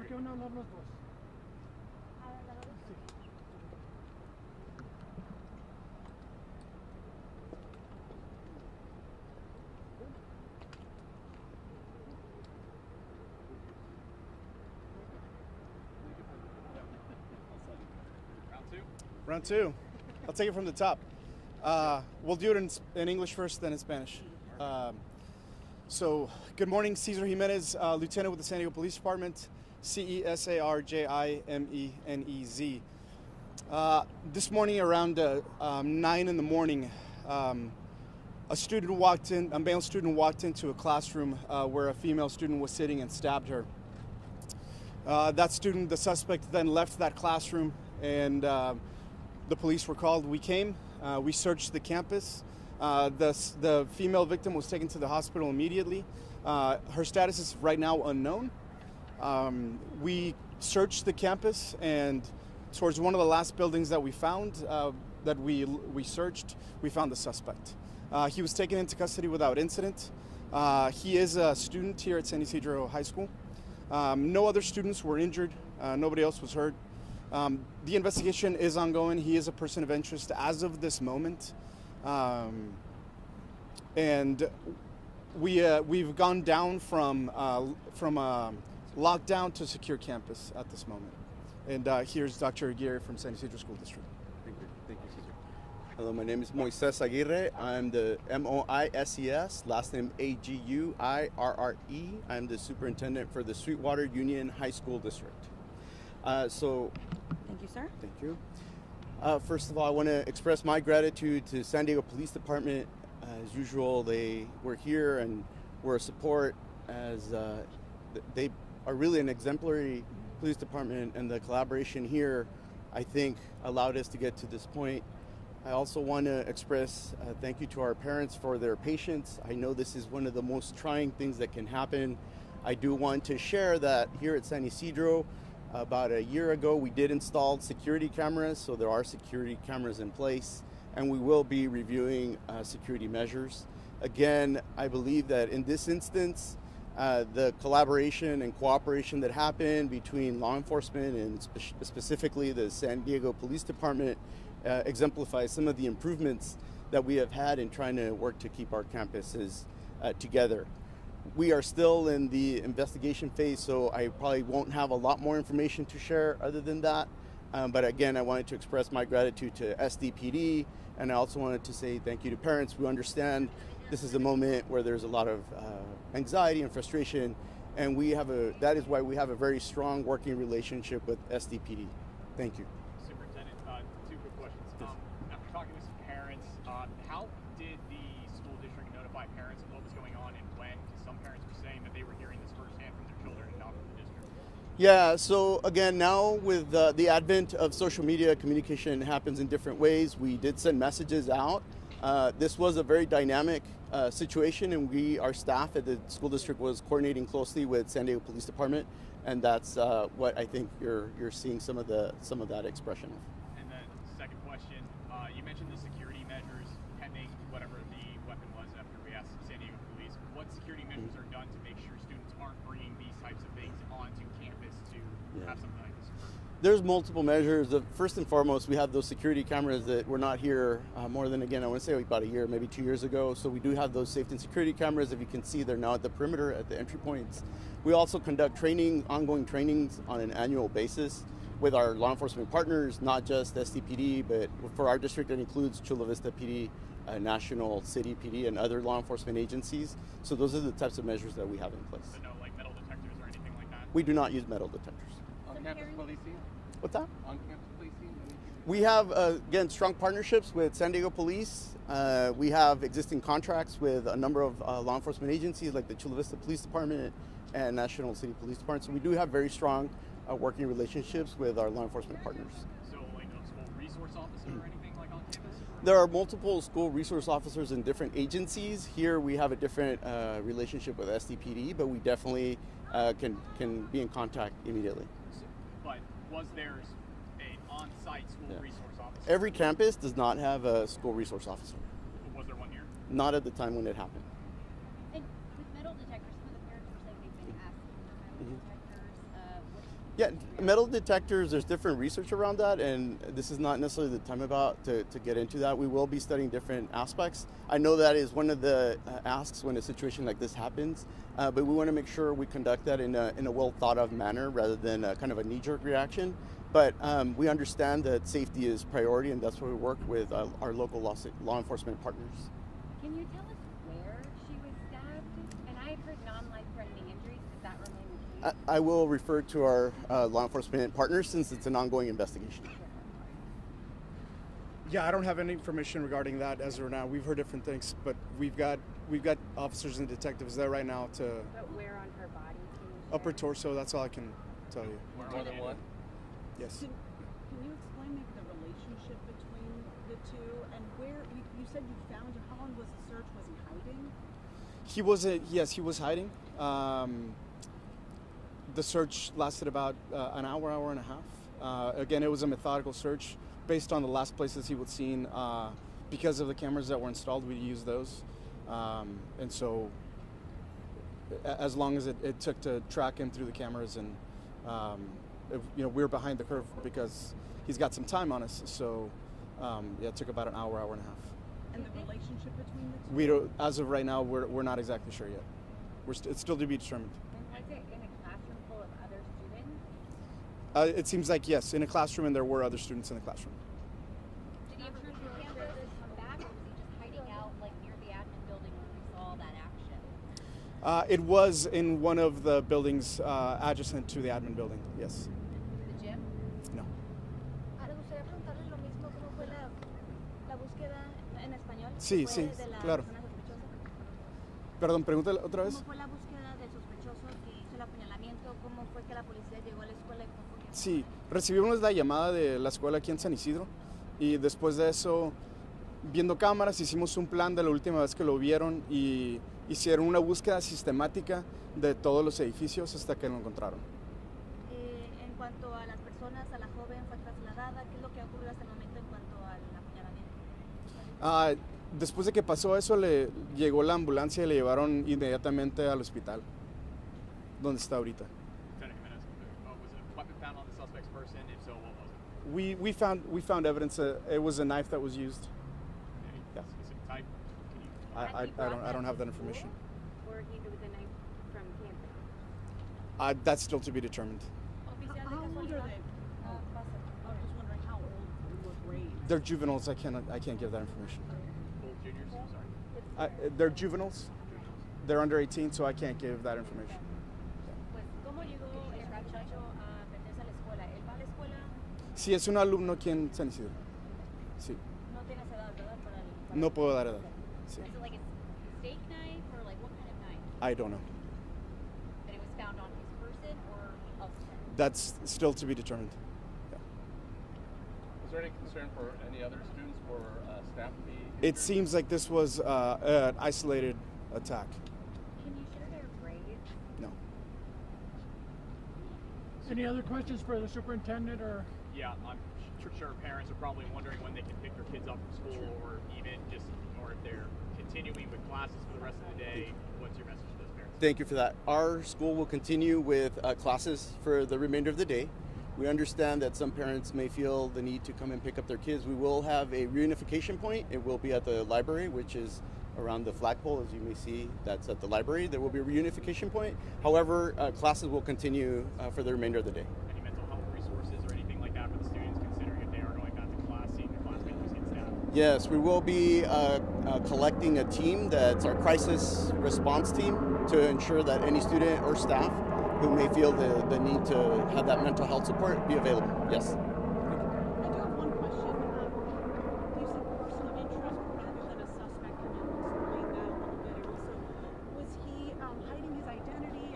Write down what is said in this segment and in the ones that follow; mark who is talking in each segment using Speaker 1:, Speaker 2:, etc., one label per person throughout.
Speaker 1: qué van a hablar los dos?
Speaker 2: Round two. I'll take it from the top. We'll do it in English first, then in Spanish. So, good morning, Cesar Jimenez, Lieutenant with the San Diego Police Department, CESARJIMENEZ. This morning around 9 in the morning, a male student walked into a classroom where a female student was sitting and stabbed her. The suspect then left that classroom, and the police were called. We came, we searched the campus. The female victim was taken to the hospital immediately. Her status is right now unknown. We searched the campus, and towards one of the last buildings that we found, that we searched, we found the suspect. He was taken into custody without incident. He is a student here at San Ysidro High School. No other students were injured. Nobody else was hurt. The investigation is ongoing. He is a person of interest as of this moment. And we've gone down from lockdown to secure campus at this moment. And here's Dr. Aguirre from San Ysidro School District.
Speaker 3: Thank you, Cesar. Hello, my name is Moises Aguirre. I'm the MOISES, last name AGUIRRE. I'm the superintendent for the Sweetwater Union High School District.
Speaker 4: Thank you, sir.
Speaker 3: Thank you. First of all, I want to express my gratitude to San Diego Police Department. As usual, they were here and were a support, as they are really an exemplary police department, and the collaboration here, I think, allowed us to get to this point. I also want to express thank you to our parents for their patience. I know this is one of the most trying things that can happen. I do want to share that here at San Ysidro, about a year ago, we did install security cameras, so there are security cameras in place, and we will be reviewing security measures. Again, I believe that in this instance, the collaboration and cooperation that happened between law enforcement and specifically the San Diego Police Department exemplifies some of the improvements that we have had in trying to work to keep our campuses together. We are still in the investigation phase, so I probably won't have a lot more information to share other than that. But again, I wanted to express my gratitude to SDPD, and I also wanted to say thank you to parents. We understand this is a moment where there's a lot of anxiety and frustration, and that is why we have a very strong working relationship with SDPD. Thank you.
Speaker 5: Superintendent, two quick questions. After talking with some parents, how did the school district notify parents of what was going on and when? Because some parents were saying that they were hearing this firsthand from their children and not from the district.
Speaker 3: Yeah, so again, now with the advent of social media, communication happens in different ways. We did send messages out. This was a very dynamic situation, and our staff at the school district was coordinating closely with San Diego Police Department, and that's what I think you're seeing some of that expression of.
Speaker 5: And then second question, you mentioned the security measures pending whatever the weapon was after we asked San Diego Police. What security measures are done to make sure students aren't bringing these types of things onto campus to have something like this occur?
Speaker 3: There's multiple measures. First and foremost, we have those security cameras that were not here more than, again, I want to say about a year, maybe 2 years ago. So we do have those safety and security cameras. If you can see, they're now at the perimeter, at the entry points. We also conduct ongoing trainings on an annual basis with our law enforcement partners, not just SDPD, but for our district, it includes Chula Vista PD, National City PD, and other law enforcement agencies. So those are the types of measures that we have in place.
Speaker 5: So no metal detectors or anything like that?
Speaker 3: We do not use metal detectors.
Speaker 5: On-campus policing?
Speaker 3: What's that?
Speaker 5: On-campus policing?
Speaker 3: We have, again, strong partnerships with San Diego Police. We have existing contracts with a number of law enforcement agencies like the Chula Vista Police Department and National City Police Department. So we do have very strong working relationships with our law enforcement partners.
Speaker 5: So like a school resource officer or anything like on campus?
Speaker 3: There are multiple school resource officers in different agencies. Here we have a different relationship with SDPD, but we definitely can be in contact immediately.
Speaker 5: But was there an on-site school resource officer?
Speaker 3: Every campus does not have a school resource officer.
Speaker 5: Was there one here?
Speaker 3: Not at the time when it happened.
Speaker 6: And with metal detectors, some of the parents were saying they've been asking for metal detectors.
Speaker 3: Yeah, metal detectors, there's different research around that, and this is not necessarily the time to get into that. We will be studying different aspects. I know that is one of the asks when a situation like this happens, but we want to make sure we conduct that in a well thought of manner rather than kind of a knee-jerk reaction. But we understand that safety is priority, and that's where we work with our local law enforcement partners.
Speaker 1: Can you tell us where she was stabbed? And I've heard non-life-threatening injuries. Does that remain the case?
Speaker 3: I will refer to our law enforcement partners since it's an ongoing investigation.
Speaker 2: Yeah, I don't have any information regarding that as of right now. We've heard different things, but we've got officers and detectives there right now to
Speaker 1: But where on her body? Can you
Speaker 2: upper
Speaker 1: share?
Speaker 2: torso. That's all I can tell you.
Speaker 6: More than one?
Speaker 2: Yes.
Speaker 4: Can you explain maybe the relationship between the two and where you said you found him? How long was the search? Was he hiding?
Speaker 2: He wasn't. Yes, he was hiding. The search lasted about an hour and a half. Again, it was a methodical search based on the last places he was seen. Because of the cameras that were installed, we used those, and so as long as it took to track him through the cameras, and we're behind the curve because he's got some time on us. So it took about an hour and a half.
Speaker 4: And the relationship between the two?
Speaker 2: We don't, as of right now, we're not exactly sure yet. It's still to be determined.
Speaker 1: And was it in a classroom full of other students?
Speaker 2: It seems like yes, in a classroom, and there were other students in the classroom.
Speaker 1: Did he ever leave campus and come back, or was he just hiding out like near the admin building when we saw all that action?
Speaker 2: It was in one of the buildings adjacent to the admin building. Yes.
Speaker 1: The gym?
Speaker 2: No.
Speaker 7: Me gustaría preguntarle lo mismo, ¿cómo fue la búsqueda en español?
Speaker 2: Sí,
Speaker 7: ¿Fue
Speaker 2: sí,
Speaker 7: de la
Speaker 2: claro.
Speaker 7: persona sospechosa?
Speaker 2: Perdón, pregúntale otra vez.
Speaker 7: ¿Cómo fue la búsqueda del sospechoso que hizo el apuñalamiento? ¿Cómo fue que la policía llegó a la escuela y cómo fue que...
Speaker 2: Sí, recibimos la llamada de la escuela aquí en San Ysidro y después de eso, viendo cámaras, hicimos un plan de la última vez que lo vieron y hicieron una búsqueda sistemática de todos los edificios hasta que lo encontraron.
Speaker 7: En cuanto a las personas, a la joven fue trasladada, ¿qué es lo que ha ocurrido hasta el momento en cuanto al apuñalamiento?
Speaker 2: Después de que pasó eso, le llegó la ambulancia y le llevaron inmediatamente al hospital, donde está ahorita.
Speaker 5: Lieutenant, can I ask, was a weapon found on the suspect's person? If so, what was it?
Speaker 2: We found evidence. It was a knife that was used.
Speaker 5: Any
Speaker 2: Yeah.
Speaker 5: specific type? Can you?
Speaker 2: I don't have that information.
Speaker 1: Or he with a knife from campus?
Speaker 2: That's still to be determined.
Speaker 4: How old are they? I was just wondering how old and what grade.
Speaker 2: They're juveniles. I can't give that information.
Speaker 5: Full juniors? Sorry.
Speaker 2: They're juveniles. They're under 18, so I can't give that information.
Speaker 1: Pues, ¿cómo llegó el muchacho a meterse a la escuela? ¿Él va a la escuela?
Speaker 2: Sí, es un alumno aquí en San Ysidro. Sí,
Speaker 1: No tienes edad, ¿verdad? Para
Speaker 2: no puedo dar edad. Sí.
Speaker 1: Is it like a steak knife or like what kind of knife?
Speaker 2: I don't know.
Speaker 1: That it was found on his person or elsewhere?
Speaker 2: That's still to be determined. Yeah.
Speaker 6: Is there any concern for any other students or staff to be?
Speaker 2: It seems like this was an isolated attack.
Speaker 1: Can you share their grades?
Speaker 2: No.
Speaker 8: Any other questions for the superintendent or?
Speaker 5: Yeah, I'm sure parents are probably wondering when they can pick their kids up from school, or even just, or if they're continuing with classes for the rest of the day. What's your message to those parents?
Speaker 3: Thank you for that. Our school will continue with classes for the remainder of the day. We understand that some parents may feel the need to come and pick up their kids. We will have a reunification point. It will be at the library, which is around the flagpole, as you may see. That's at the library. There will be a reunification point. However, classes will continue for the remainder of the day.
Speaker 5: Any mental health resources or anything like that for the students, considering if they are going back to class, seeing their classmates get stabbed?
Speaker 3: Yes, we will be collecting a team that's our crisis response team to ensure that any student or staff who may feel the need to have that mental health support be available. Yes.
Speaker 4: I do have one question. You said person of interest rather than a suspect. Can you explain that a little bit? And also, was he hiding his identity?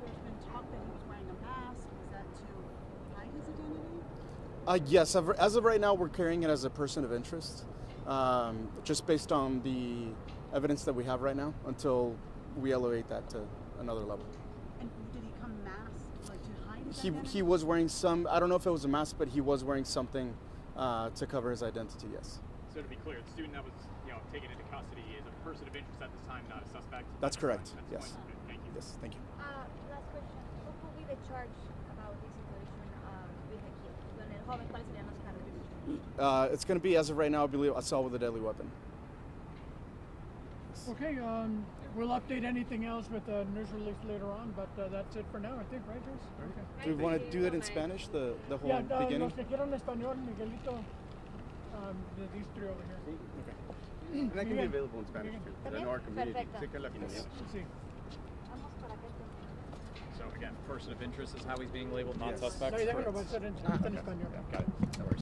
Speaker 4: There's been talk that he was wearing a mask. Was that to hide his identity?
Speaker 2: Yes, as of right now, we're carrying it as a person of interest, just based on the evidence that we have right now, until we elevate that to another level.
Speaker 4: And did he come masked, like to hide his identity?
Speaker 2: He was wearing some, I don't know if it was a mask, but he was wearing something to cover his identity, yes.
Speaker 5: So to be clear, the student that was, taken into custody is a person of interest at this time, not a suspect.
Speaker 2: That's correct,
Speaker 5: That's
Speaker 2: yes.
Speaker 5: fine. Thank you.
Speaker 2: Yes, thank you.
Speaker 7: Last question. What will be the charge about this joven, ¿cuáles serían los cargos?
Speaker 2: It's going to be, as of right now, I believe, assault with a deadly weapon.
Speaker 8: Okay, we'll update anything else with the news release later on, but that's it for now, I think, right, Grace? Okay.
Speaker 2: Do we want to do it in Spanish, the whole
Speaker 8: Yeah,
Speaker 2: beginning?
Speaker 8: los que quieran español, Miguelito, these three over here.
Speaker 2: Okay.
Speaker 3: And that can be
Speaker 8: Miguel.
Speaker 3: available in Spanish too. I know our community.
Speaker 1: Perfecto.
Speaker 3: Sé que la comunidad.
Speaker 8: Sí.
Speaker 1: Vamos para acá.
Speaker 5: So again, person of interest is how he's being labeled, not
Speaker 3: Yes.
Speaker 5: suspect.
Speaker 8: No, y déjalo, va a ser en español.
Speaker 3: Got it. That works.